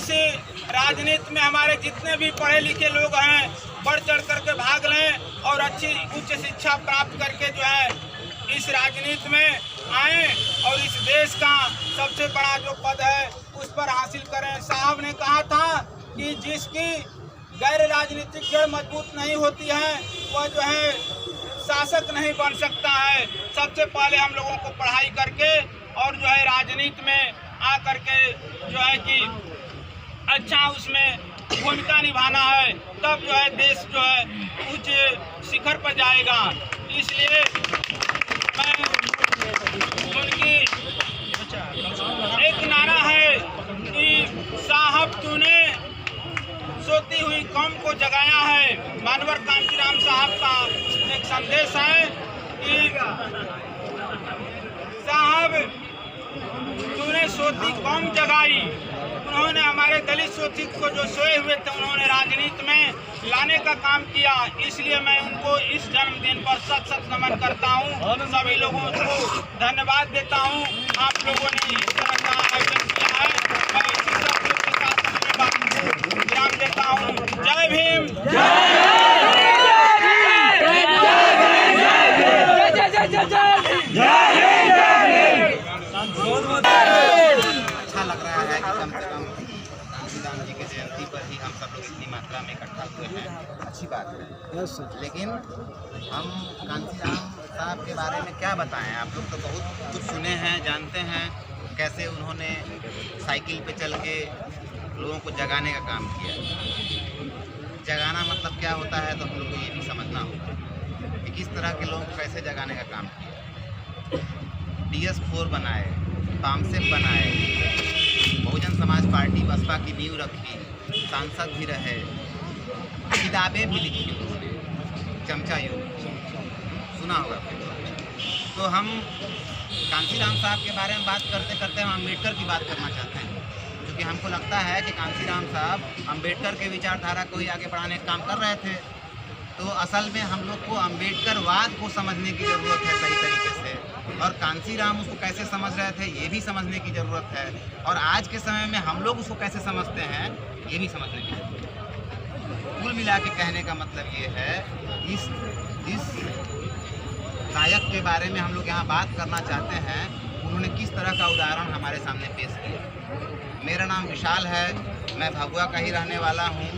इस राजनीति में हमारे जितने भी पढ़े लिखे लोग हैं बढ़ चढ़ करके भाग लें और अच्छी उच्च शिक्षा प्राप्त करके जो है इस राजनीति में आए और इस देश का सबसे बड़ा जो पद है उस पर हासिल करें। साहब ने कहा था कि जिसकी गैर राजनीतिक जड़ मजबूत नहीं होती है वह जो है शासक नहीं बन सकता है। सबसे पहले हम लोगों को पढ़ाई करके और जो है राजनीति में आ करके जो है कि अच्छा उसमें भूमिका निभाना है, तब जो है देश जो है उच्च शिखर पर जाएगा। इसलिए मैं उनकी एक नारा है कि साहब तूने सोती हुई कौम को जगाया है। मानवर कांशीराम साहब का एक संदेश है कि साहब तूने सोती कौम जगाई। उन्होंने हमारे दलित शोषित को जो सोए हुए थे उन्होंने राजनीति में लाने का काम किया। इसलिए मैं उनको इस जन्मदिन पर सत सत नमन करता हूँ। सभी लोगों को धन्यवाद देता हूँ। आप लोगों ने इस तरह का आयोजन किया है। मैं इसी सब लोग के साथ अपनी बात को विराम देता हूँ। जय भीम। अच्छा लग रहा है कि कम से कम कांशीराम जी की जयंती पर ही हम सब लोग इतनी मात्रा में इकट्ठा हुए हैं। अच्छी बात है। लेकिन हम कांशीराम साहब के बारे में क्या बताएं? आप लोग तो बहुत कुछ सुने हैं, जानते हैं कैसे उन्होंने साइकिल पे चल के लोगों को जगाने का काम किया। जगाना मतलब क्या होता है तो हम लोग को ये भी समझना होगा कि किस तरह के लोगों को कैसे जगाने का काम किया। DS4 बनाए, पामसेप बनाए, बहुजन समाज पार्टी बसपा की नींव रखी, सांसद भी रहे, किताबें भी लिखी उन्होंने, चमचा युग सुना होगा। तो हम कांशीराम साहब के बारे में बात करते करते हम अम्बेडकर की बात करना चाहते हैं, क्योंकि हमको लगता है कि कांशीराम साहब अम्बेडकर के विचारधारा को ही आगे बढ़ाने का काम कर रहे थे। तो असल में हम लोग को अम्बेडकरवाद को समझने की ज़रूरत है सही तरीके से, और कांशीराम उसको कैसे समझ रहे थे ये भी समझने की ज़रूरत है, और आज के समय में हम लोग उसको कैसे समझते हैं ये भी समझने की ज़रूरत है। कुल मिला के कहने का मतलब ये है, इस नायक के बारे में हम लोग यहाँ बात करना चाहते हैं। उन्होंने किस तरह का उदाहरण हमारे सामने पेश किया। मेरा नाम विशाल है, मैं भगुआ का ही रहने वाला हूँ।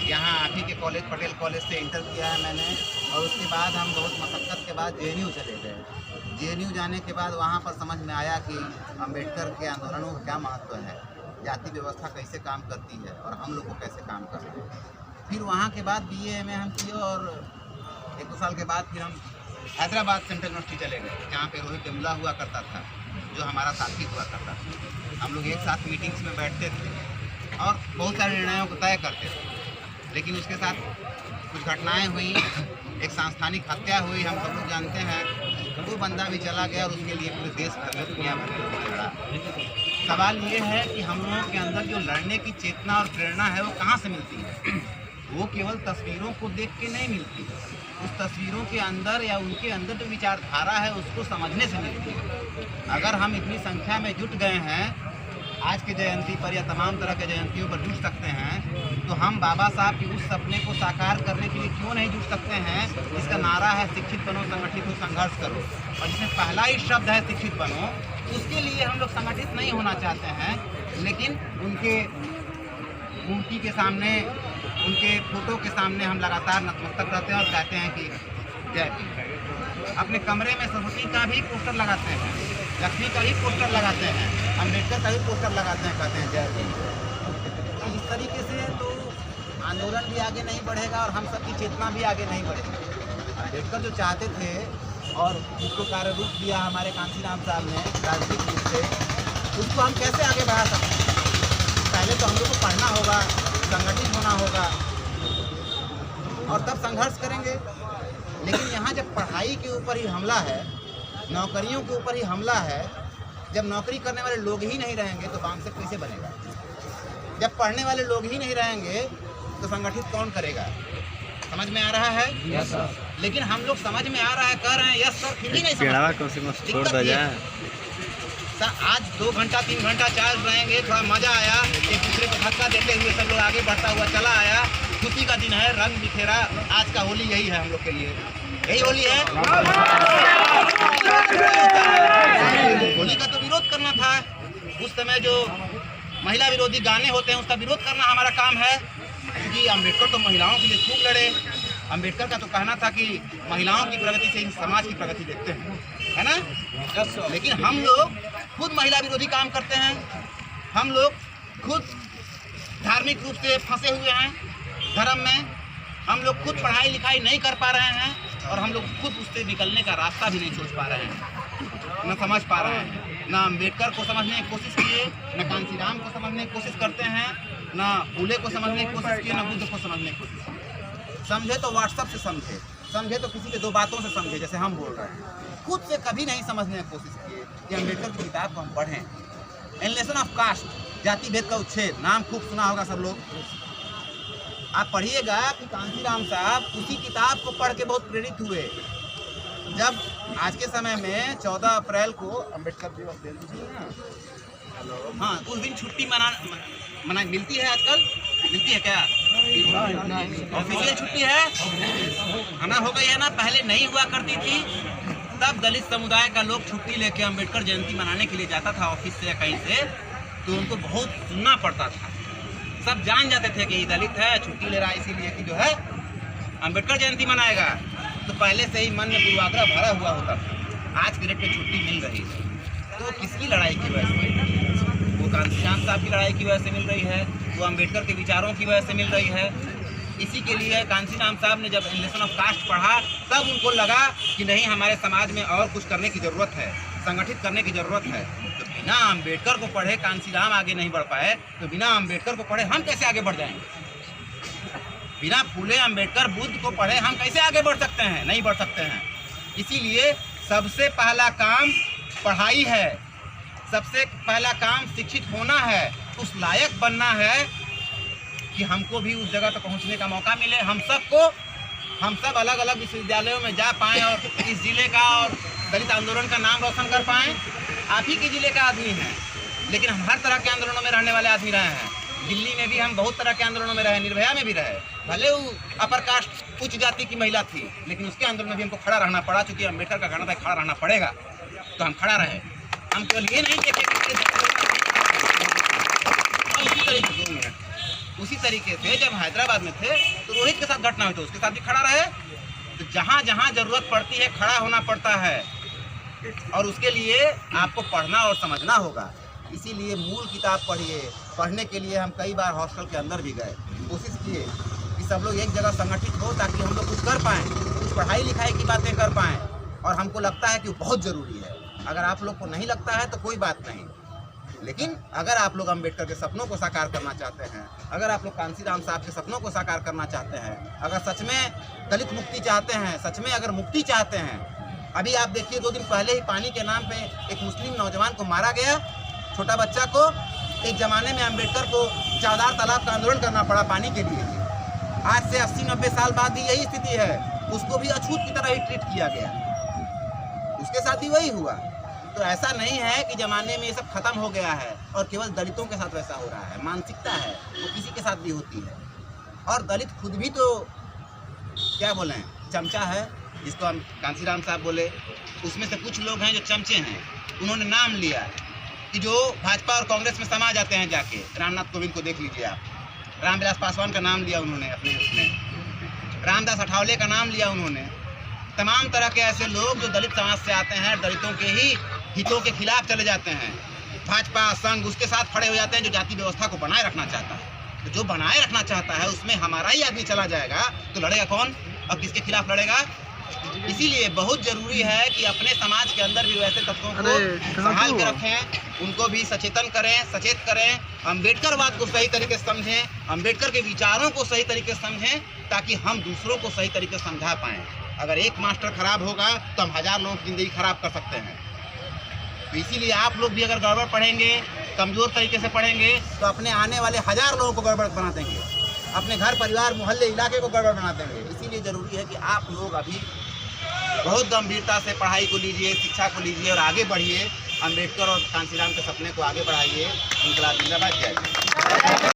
यहाँ आप ही के कॉलेज, पटेल कॉलेज से इंटर किया है मैंने, और उसके बाद हम बहुत मशक्क़त के बाद JNU चले गए। JNU जाने के बाद वहाँ पर समझ में आया कि अम्बेडकर के आंदोलनों का क्या महत्व है, जाति व्यवस्था कैसे काम करती है और हम लोग को कैसे काम करते हैं। फिर वहाँ के बाद BA MA हम किए, और 1-2 साल के बाद फिर हम हैदराबाद सेंट्रल यूनिवर्सिटी चले गए, जहाँ पे रोहित वेमुला हुआ करता था, जो हमारा साथी हुआ करता था। हम लोग एक साथ मीटिंग्स में बैठते थे और बहुत सारे निर्णयों को तय करते थे। लेकिन उसके साथ कुछ घटनाएं हुई, एक सांस्थानिक हत्या हुई, हम सब लोग जानते हैं। वो बंदा भी चला गया और उसके लिए पूरे देश भर में, दुनिया भर में लड़ा। सवाल ये है कि हम लोगों के अंदर जो लड़ने की चेतना और प्रेरणा है वो कहाँ से मिलती है? वो केवल तस्वीरों को देख के नहीं मिलती, उस तस्वीरों के अंदर या उनके अंदर जो विचारधारा है उसको समझने से मिलती है। अगर हम इतनी संख्या में जुट गए हैं आज की जयंती पर या तमाम तरह के जयंतियों पर जुट सकते हैं, तो हम बाबा साहब के उस सपने को साकार करने के लिए क्यों नहीं जुट सकते हैं? इसका नारा है शिक्षित बनो, संगठित हो, संघर्ष करो, और जिसमें पहला ही शब्द है शिक्षित बनो। उसके लिए हम लोग संगठित नहीं होना चाहते हैं, लेकिन उनके मूर्ति के सामने, उनके फोटो के सामने हम लगातार नतमस्तक रहते हैं और कहते हैं कि जय भीम। अपने कमरे में सरस्वती का भी पोस्टर लगाते हैं, लक्ष्मी का भी पोस्टर लगाते हैं, अम्बेडकर का भी पोस्टर लगाते हैं, कहते हैं जय भीम। इस तरीके से तो आंदोलन भी आगे नहीं बढ़ेगा और हम सब की चेतना भी आगे नहीं बढ़ेगी। अम्बेडकर जो चाहते थे और उसको कार्य रूप दिया हमारे कांशीराम साहब ने राजनीतिक रूप से, उसको हम कैसे आगे बढ़ा सकते हैं? पहले तो हम लोग को पढ़ना होगा, संगठित होना होगा, और तब संघर्ष करेंगे। लेकिन यहाँ जब पढ़ाई के ऊपर ही हमला है, नौकरियों के ऊपर ही हमला है, जब नौकरी करने वाले लोग ही नहीं रहेंगे तो बामसेप कैसे बनेगा? जब पढ़ने वाले लोग ही नहीं रहेंगे तो संगठित कौन करेगा? समझ में आ रहा है? Yes sir. लेकिन हम लोग समझ में आ रहा है, कर रहे हैं यस सर, फिर भी नहीं समझ। आज 2 घंटा 3 घंटा चार्ज रहेंगे, थोड़ा मजा आया, एक दूसरे को धक्का देते हुए सब लोग आगे बढ़ता हुआ चला आया। खुशी का दिन है, रंग बिखेरा। आज का होली यही है हम लोग के लिए, यही होली है। होली का तो विरोध करना था। उस समय जो महिला विरोधी गाने होते हैं उसका विरोध करना हमारा काम है, क्योंकि अम्बेडकर तो महिलाओं के लिए खूब लड़े। अम्बेडकर का तो कहना था कि महिलाओं की प्रगति से इन समाज की प्रगति देखते हैं, है ना। लेकिन हम लोग खुद महिला विरोधी काम करते हैं। हम लोग खुद धार्मिक रूप से फंसे हुए हैं धर्म में। हम लोग खुद पढ़ाई लिखाई नहीं कर पा रहे हैं और हम लोग खुद उससे निकलने का रास्ता भी नहीं सोच पा रहे हैं, न समझ पा रहे हैं। ना अम्बेडकर को समझने की कोशिश किए, न कांसीराम को समझने की कोशिश करते हैं, ना फूले को समझने की कोशिश किए, न बुद्ध को समझने की कोशिश की। समझे तो व्हाट्सएप से समझे, समझे तो किसी के दो बातों से समझे, जैसे हम बोल रहे हैं। खुद से कभी नहीं समझने की कोशिश किए कि अम्बेडकर की किताब को हम पढ़ें। एनलेशन ऑफ कास्ट, जाति भेद का उच्छेद, नाम खूब सुना होगा सब लोग। आप पढ़िएगा कि कांसीराम साहब उसी किताब को पढ़ के बहुत प्रेरित हुए। जब आज के समय में 14 अप्रैल को अम्बेडकर दिवस दे दीजिए ना, हाँ, उस दिन छुट्टी मना मिलती है। आजकल मिलती है क्या? ऑफिशियल छुट्टी है ना, हो गई है ना। पहले नहीं हुआ करती थी। तब दलित समुदाय का लोग छुट्टी लेके अम्बेडकर जयंती मनाने के लिए जाता था ऑफिस से या कहीं से, तो उनको बहुत सुनना पड़ता था। सब जान जाते थे कि ये दलित है, छुट्टी ले रहा है इसीलिए कि जो है अम्बेडकर जयंती मनाएगा। तो पहले से ही मन में पूर्वाग्रह भरा हुआ होता था। आज की डेट में छुट्टी मिल रही है तो किसकी लड़ाई की वजह से? वो कांसीराम साहब की लड़ाई की वजह से मिल रही है, वो अम्बेडकर के विचारों की वजह से मिल रही है। इसी के लिए कांसीराम साहब ने जब एनलेशन ऑफ कास्ट पढ़ा तब उनको लगा कि नहीं, हमारे समाज में और कुछ करने की ज़रूरत है, संगठित करने की ज़रूरत है। तो बिना अम्बेडकर को पढ़े कांसीराम आगे नहीं बढ़ पाए, तो बिना अम्बेडकर को पढ़े हम कैसे आगे बढ़ जाएंगे? बिना फूले अम्बेडकर बुद्ध को पढ़े हम कैसे आगे बढ़ सकते हैं? नहीं बढ़ सकते हैं। इसीलिए सबसे पहला काम पढ़ाई है, सबसे पहला काम शिक्षित होना है, उस लायक बनना है कि हमको भी उस जगह तक पहुंचने का मौका मिले। हम सब अलग अलग विश्वविद्यालयों में जा पाएँ और इस जिले का और दलित आंदोलन का नाम रोशन कर पाएँ। आप ही के जिले का आदमी हैं, लेकिन हम हर तरह के आंदोलनों में रहने वाले आदमी रहे हैं। दिल्ली में भी हम बहुत तरह के आंदोलनों में रहे, निर्भया में भी रहे। भले वो अपर कास्ट उच्च जाति की महिला थी, लेकिन उसके आंदोलन में भी हमको खड़ा रहना पड़ा। चूँकि अम्बेडकर का कहना था खड़ा रहना पड़ेगा, तो हम खड़ा रहे। हम केवल ये नहीं देखे उसी तरीके से जब हैदराबाद में थे तो रोहित के साथ घटना हुई तो उसके साथ भी खड़ा रहे। तो जहाँ जहाँ जरूरत पड़ती है खड़ा होना पड़ता है, और उसके लिए आपको पढ़ना और समझना होगा। इसीलिए मूल किताब पढ़िए। पढ़ने के लिए हम कई बार हॉस्टल के अंदर भी गए, कोशिश किए कि सब लोग एक जगह संगठित हो ताकि हम लोग कुछ कर पाएँ, कुछ पढ़ाई लिखाई की बातें कर पाएँ। और हमको लगता है कि वो बहुत ज़रूरी है। अगर आप लोग को नहीं लगता है तो कोई बात नहीं, लेकिन अगर आप लोग अम्बेडकर के सपनों को साकार करना चाहते हैं, अगर आप लोग कांसीराम साहब के सपनों को साकार करना चाहते हैं, अगर सच में दलित मुक्ति चाहते हैं, सच में अगर मुक्ति चाहते हैं। अभी आप देखिए 2 दिन पहले ही पानी के नाम पे एक मुस्लिम नौजवान को मारा गया, छोटा बच्चा को। एक ज़माने में अम्बेडकर को चौधार तालाब का आंदोलन करना पड़ा पानी के लिए। आज से 80-90 साल बाद भी यही स्थिति है। उसको भी अछूत की तरह ही ट्रीट किया गया, उसके साथ भी वही हुआ। तो ऐसा नहीं है कि ज़माने में ये सब खत्म हो गया है और केवल दलितों के साथ वैसा हो रहा है। मानसिकता है वो किसी के साथ भी होती है। और दलित खुद भी तो क्या बोलें, चमचा है, जिसको हम कांसीराम साहब बोले। उसमें से कुछ लोग हैं जो चमचे हैं। उन्होंने नाम लिया कि जो भाजपा और कांग्रेस में समा जाते हैं जाके। रामनाथ कोविंद को देख लीजिए आप, रामविलास पासवान का नाम लिया उन्होंने अपने उसमें, रामदास अठावले का नाम लिया उन्होंने। तमाम तरह के ऐसे लोग जो दलित समाज से आते हैं, दलितों के ही हितों के खिलाफ चले जाते हैं। भाजपा संघ उसके साथ खड़े हो जाते हैं जो जाति व्यवस्था को बनाए रखना चाहता है। तो जो बनाए रखना चाहता है उसमें हमारा ही आदमी चला जाएगा तो लड़ेगा कौन और किसके खिलाफ लड़ेगा? इसीलिए बहुत जरूरी है कि अपने समाज के अंदर भी वैसे तत्वों को संभाल के रखें, उनको भी सचेतन करें, सचेत करें, अम्बेडकरवाद को सही तरीके से समझें, अम्बेडकर के विचारों को सही तरीके से समझें, ताकि हम दूसरों को सही तरीके से समझा पाएँ। अगर एक मास्टर खराब होगा तो हम 1000 लोगों की ज़िंदगी खराब कर सकते हैं। तो इसीलिए आप लोग भी अगर गड़बड़ पढ़ेंगे, कमज़ोर तरीके से पढ़ेंगे, तो अपने आने वाले 1000 लोगों को गड़बड़ बना देंगे, अपने घर परिवार मोहल्ले इलाके को गड़बड़ बना देंगे। इसीलिए ज़रूरी है कि आप लोग अभी बहुत गंभीरता से पढ़ाई को लीजिए, शिक्षा को लीजिए और आगे बढ़िए। अम्बेडकर और कांसीराम के सपने को आगे बढ़ाइए। इनकलाब जिंदाबाद। जय।